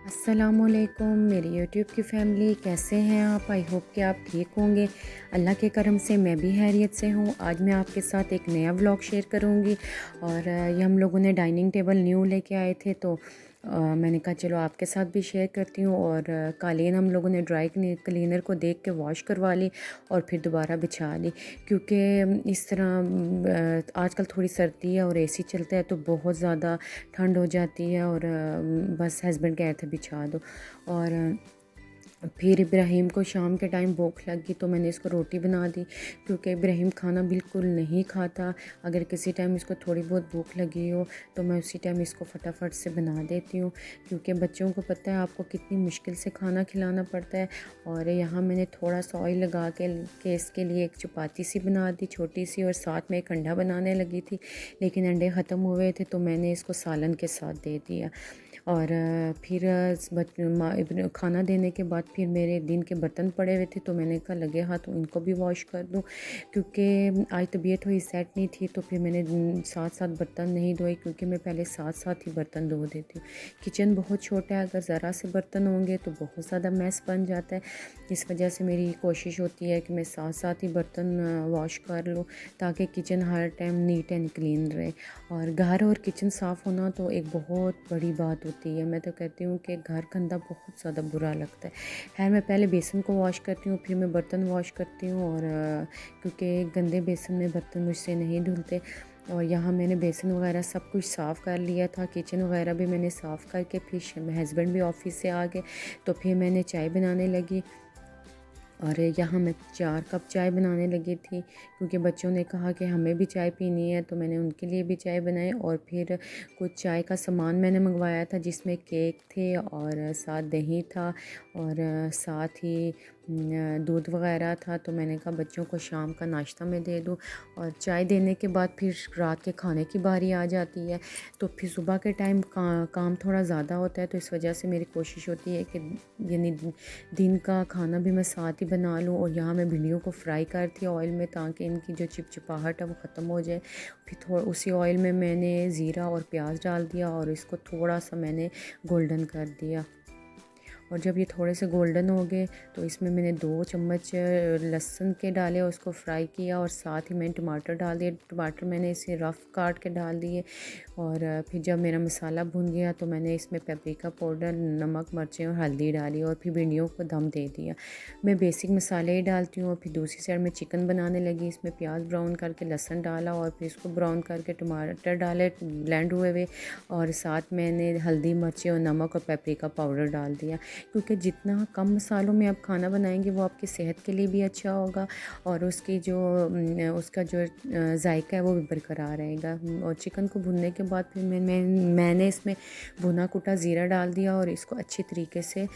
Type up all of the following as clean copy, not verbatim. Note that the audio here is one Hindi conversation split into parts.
अस्सलामुअलैकुम मेरी यूट्यूब की फ़ैमिली, कैसे हैं आप? आई होप कि आप ठीक होंगे। अल्लाह के करम से मैं भी खैरियत से हूँ। आज मैं आपके साथ एक नया व्लॉग शेयर करूँगी और ये हम लोगों ने डाइनिंग टेबल न्यू लेके आए थे, तो मैंने कहा चलो आपके साथ भी शेयर करती हूँ। और कालीन हम लोगों ने ड्राई क्लीनर को देख के वॉश करवा ली और फिर दोबारा बिछा ली, क्योंकि इस तरह आजकल थोड़ी सर्दी है और एसी चलता है तो बहुत ज़्यादा ठंड हो जाती है। और बस हस्बैंड कह रहे थे बिछा दो। और फिर इब्राहिम को शाम के टाइम भूख लगी तो मैंने इसको रोटी बना दी, क्योंकि इब्राहिम खाना बिल्कुल नहीं खाता। अगर किसी टाइम इसको थोड़ी बहुत भूख लगी हो तो मैं उसी टाइम इसको फटाफट से बना देती हूँ, क्योंकि बच्चों को पता है आपको कितनी मुश्किल से खाना खिलाना पड़ता है। और यहाँ मैंने थोड़ा सा ऑयल लगा के इसके लिए एक चपाती सी बना दी छोटी सी, और साथ में एक अंडा बनाने लगी थी, लेकिन अंडे ख़त्म हुए थे तो मैंने इसको सालन के साथ दे दिया। और फिर खाना देने के बाद फिर मेरे दिन के बर्तन पड़े हुए थे तो मैंने कहा लगे हाथ तो इनको भी वॉश कर दूं, क्योंकि आज तबीयत हुई सेट नहीं थी। तो फिर मैंने साथ साथ बर्तन नहीं धोए, क्योंकि मैं पहले साथ साथ ही बर्तन धो देती हूँ। किचन बहुत छोटा है, अगर ज़रा से बर्तन होंगे तो बहुत ज़्यादा मैस बन जाता है। इस वजह से मेरी कोशिश होती है कि मैं साथ साथ ही बर्तन वॉश कर लूँ, ताकि kitchen her time neat and clean रहे। और घर और किचन साफ़ होना तो एक बहुत बड़ी बात होती है। मैं तो कहती हूँ कि घर गंदा बहुत ज़्यादा बुरा लगता है। खैर मैं पहले बेसन को वॉश करती हूँ, फिर मैं बर्तन वॉश करती हूँ। और क्योंकि गंदे बेसन में बर्तन मुझसे नहीं धुलते। और यहाँ मैंने बेसन वगैरह सब कुछ साफ़ कर लिया था, किचन वगैरह भी मैंने साफ़ करके फिर हस्बैंड भी ऑफिस से आ गए तो फिर मैंने चाय बनाने लगी। और यहाँ मैं 4 कप चाय बनाने लगी थी, क्योंकि बच्चों ने कहा कि हमें भी चाय पीनी है, तो मैंने उनके लिए भी चाय बनाई। और फिर कुछ चाय का सामान मैंने मंगवाया था, जिसमें केक थे और साथ दही था और साथ ही दूध वगैरह था। तो मैंने कहा बच्चों को शाम का नाश्ता मैं दे दूँ। और चाय देने के बाद फिर रात के खाने की बारी आ जाती है, तो फिर सुबह के टाइम काम थोड़ा ज़्यादा होता है, तो इस वजह से मेरी कोशिश होती है कि यानी दिन का खाना भी मैं साथ ही बना लूँ। और यहाँ मैं भिंडियों को फ्राई करती ऑयल में, ताकि इनकी जो चिपचिपाहट है वो ख़त्म हो जाए। फिर थोड़ा उसी ऑयल में मैंने ज़ीरा और प्याज डाल दिया और इसको थोड़ा सा मैंने गोल्डन कर दिया। और जब ये थोड़े से गोल्डन हो गए तो इसमें मैंने 2 चम्मच लहसुन के डाले और उसको फ्राई किया। और साथ ही मैंने टमाटर डाल दिए, टमाटर मैंने इसे रफ़ काट के डाल दिए। और फिर जब मेरा मसाला भुन गया तो मैंने इसमें पेपरिका पाउडर, नमक, मिर्चें और हल्दी डाली और फिर भिंडियों को दम दे दिया। मैं बेसिक मसाले ही डालती हूँ। और फिर दूसरी साइड में चिकन बनाने लगी, इसमें प्याज ब्राउन करके लहसुन डाला और फिर इसको ब्राउन करके टमाटर डाले ब्लेंड हुए हुए। और साथ मैंने हल्दी, मिर्चें और नमक और पेपरिका पाउडर डाल दिया, क्योंकि जितना कम मसालों में आप खाना बनाएंगे वो आपकी सेहत के लिए भी अच्छा होगा और उसका जो जायका है वो भी बरकरार रहेगा। और चिकन को भुनने के बाद फिर मैंने इसमें भुना कुटा ज़ीरा डाल दिया और इसको अच्छी तरीके से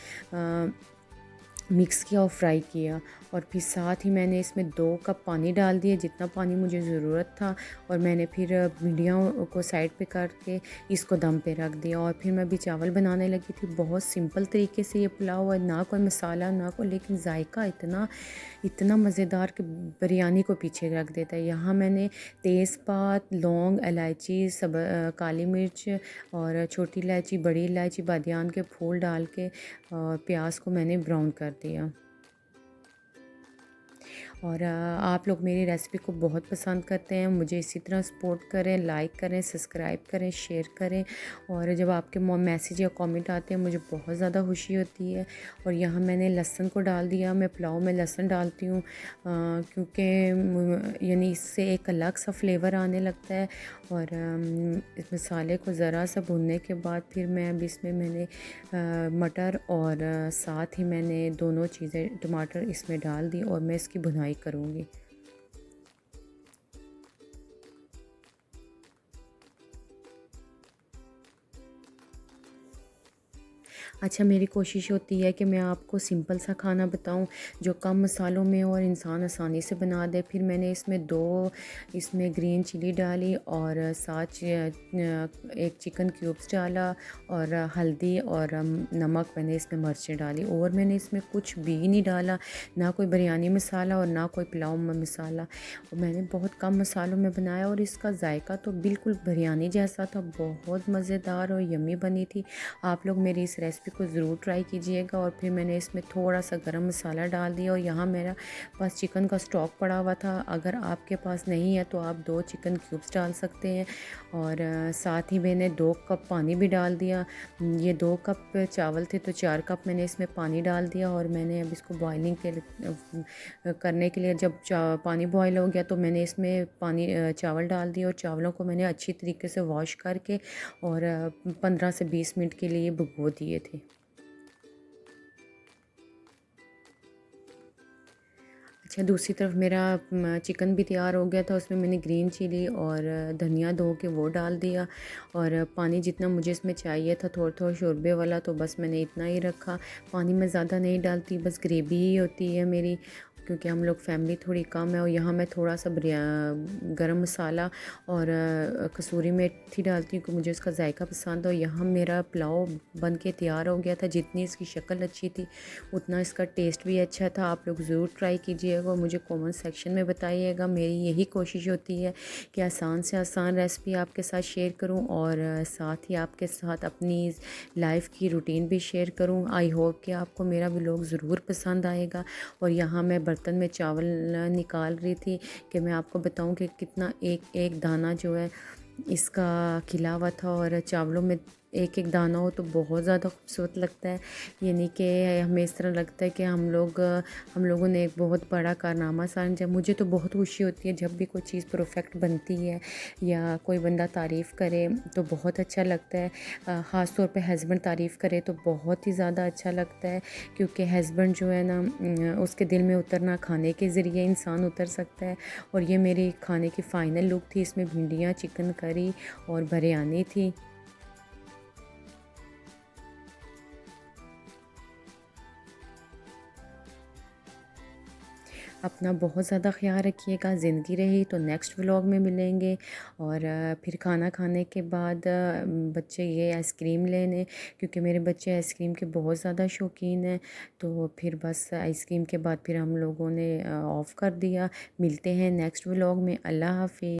मिक्स किया और फ्राई किया। और फिर साथ ही मैंने इसमें 2 कप पानी डाल दिया, जितना पानी मुझे ज़रूरत था। और मैंने फिर भिंडियों को साइड पे करके इसको दम पे रख दिया। और फिर मैं भी चावल बनाने लगी थी। बहुत सिंपल तरीके से ये पुलाव है, ना कोई मसाला ना कोई, लेकिन जायका इतना इतना मज़ेदार कि बिरयानी को पीछे रख देता है। यहाँ मैंने तेज़पात, लौंग, इलायची, काली मिर्च और छोटी इलायची, बड़ी इलायची, बादियान के फूल डाल के और प्याज को मैंने ब्राउन कर दिया। और आप लोग मेरी रेसिपी को बहुत पसंद करते हैं, मुझे इसी तरह सपोर्ट करें, लाइक करें, सब्सक्राइब करें, शेयर करें। और जब आपके मैसेज या कमेंट आते हैं मुझे बहुत ज़्यादा खुशी होती है। और यहाँ मैंने लहसुन को डाल दिया। मैं पुलाव में लहसुन डालती हूँ क्योंकि यानी इससे एक अलग सा फ्लेवर आने लगता है। और इस मसाले को ज़रा सा भूनने के बाद फिर मैं अब इसमें मैंने मटर और साथ ही मैंने दोनों चीज़ें टमाटर इसमें डाल दी और मैं इसकी भुनाई करूँगी। अच्छा, मेरी कोशिश होती है कि मैं आपको सिंपल सा खाना बताऊं जो कम मसालों में और इंसान आसानी से बना दे। फिर मैंने इसमें ग्रीन चिली डाली और साथ एक चिकन क्यूब्स डाला और हल्दी और नमक, मैंने इसमें मिर्चें डाली। और मैंने इसमें कुछ भी नहीं डाला, ना कोई बिरयानी मसाला और ना कोई पुलाव मसाला। और मैंने बहुत कम मसालों में बनाया और इसका जायका तो बिल्कुल बिरयानी जैसा था, बहुत मज़ेदार और यम्मी बनी थी। आप लोग मेरी इस रेसिपी रेसिपी को ज़रूर ट्राई कीजिएगा। और फिर मैंने इसमें थोड़ा सा गरम मसाला डाल दिया और यहाँ मेरा पास चिकन का स्टॉक पड़ा हुआ था। अगर आपके पास नहीं है तो आप 2 चिकन क्यूब्स डाल सकते हैं। और साथ ही मैंने 2 कप पानी भी डाल दिया। ये 2 कप चावल थे तो 4 कप मैंने इसमें पानी डाल दिया। और मैंने अब इसको बॉइलिंग करने के लिए जब पानी बॉयल हो गया तो मैंने इसमें चावल डाल दिया और चावलों को मैंने अच्छी तरीके से वॉश करके और 15 से 20 मिनट के लिए भिगो दिए थे। अच्छा, दूसरी तरफ मेरा चिकन भी तैयार हो गया था। उसमें मैंने ग्रीन चिली और धनिया धो के वो डाल दिया। और पानी जितना मुझे इसमें चाहिए था थोड़ा थोड़ा शोरबे वाला, तो बस मैंने इतना ही रखा। पानी मैं ज़्यादा नहीं डालती, बस ग्रेवी ही होती है मेरी, क्योंकि हम लोग फैमिली थोड़ी कम है। और यहाँ मैं थोड़ा सा गरम मसाला और कसूरी मेथी डालती हूँ कि मुझे उसका जायका पसंद हो। यहाँ मेरा पुलाव बन के तैयार हो गया था। जितनी इसकी शक्ल अच्छी थी उतना इसका टेस्ट भी अच्छा था। आप लोग ज़रूर ट्राई कीजिएगा और मुझे कमेंट सेक्शन में बताइएगा। मेरी यही कोशिश होती है कि आसान से आसान रेसिपी आपके साथ शेयर करूं और साथ ही आपके साथ अपनी लाइफ की रूटीन भी शेयर करूं। आई होप कि आपको मेरा व्लॉग ज़रूर पसंद आएगा। और यहाँ मैं बर्तन में चावल निकाल रही थी कि मैं आपको बताऊं कि कितना एक एक दाना जो है इसका खिला हुआ था। और चावलों में एक एक दाना हो तो बहुत ज़्यादा खूबसूरत लगता है। यानी कि हमें इस तरह लगता है कि हम लोगों ने एक बहुत बड़ा कारनामा समझा। मुझे तो बहुत खुशी होती है जब भी कोई चीज़ परफेक्ट बनती है या कोई बंदा तारीफ़ करे तो बहुत अच्छा लगता है। ख़ास तौर पे हस्बैंड तारीफ़ करे तो बहुत ही ज़्यादा अच्छा लगता है, क्योंकि हस्बैंड जो है ना उसके दिल में उतरना खाने के ज़रिए इंसान उतर सकता है। और ये मेरी खाने की फ़ाइनल लुक थी। इसमें भिंडियाँ, चिकन करी और बिरयानी थी। अपना बहुत ज़्यादा ख्याल रखिएगा। ज़िंदगी रही तो नेक्स्ट व्लॉग में मिलेंगे। और फिर खाना खाने के बाद बच्चे ये आइसक्रीम लेने, क्योंकि मेरे बच्चे आइसक्रीम के बहुत ज़्यादा शौकीन हैं। तो फिर बस आइसक्रीम के बाद फिर हम लोगों ने ऑफ़ कर दिया। मिलते हैं नेक्स्ट व्लॉग में। अल्लाह हाफ़िज़।